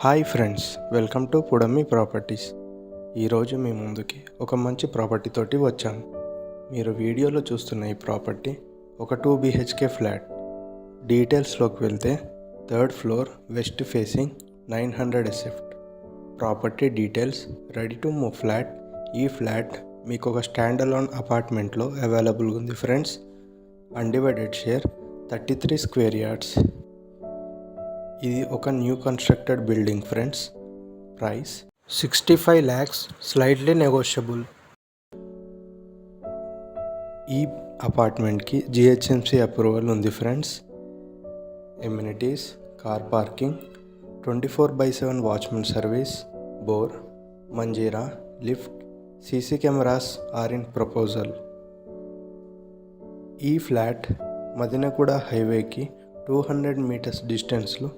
Hi friends, welcome to పుడమి properties. ఈరోజు మీ ముందుకి ఒక మంచి ప్రాపర్టీ తోటి వచ్చాము. మీరు వీడియోలో చూస్తున్న ఈ ప్రాపర్టీ ఒక 2 BHK ఫ్లాట్. డీటెయిల్స్లోకి వెళ్తే third floor, west facing, 900 SF. Property details, ready to move flat. ఈ ఫ్లాట్ మీకు ఒక స్టాండ్ అలోన్ అపార్ట్మెంట్లో అవైలబుల్గా ఉంది friends. Undivided share 33 square yards. ఇది ఒక new constructed building friends. Price 65 lakhs, slightly negotiable. ఈ అపార్ట్మెంట్కి GHMC అప్రూవల్ ఉంది friends. Amenities, car parking, 24/7 watchman service, bore, Manjira, lift, CC cameras are in proposal. ఈ ఫ్లాట్ మదినగూడ హైవేకి 200 మీటర్స్ డిస్టెన్స్లో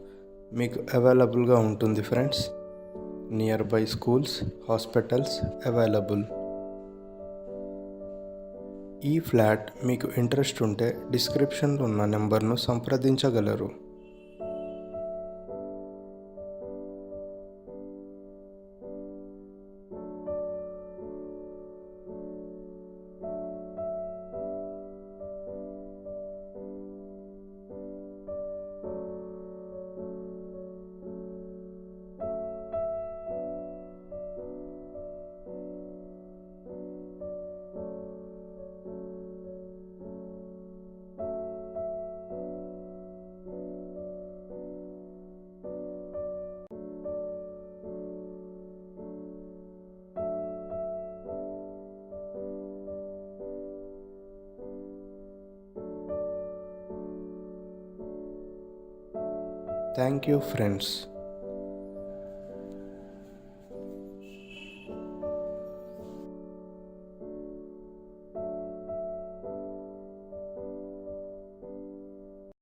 మీకు అవైలబుల్గా ఉంటుంది friends. Near by schools, hospitals available. ఈ ఫ్లాట్ మీకు ఇంట్రెస్ట్ ఉంటే డిస్క్రిప్షన్లో ఉన్న నెంబర్ను సంప్రదించగలరు. Thank you friends.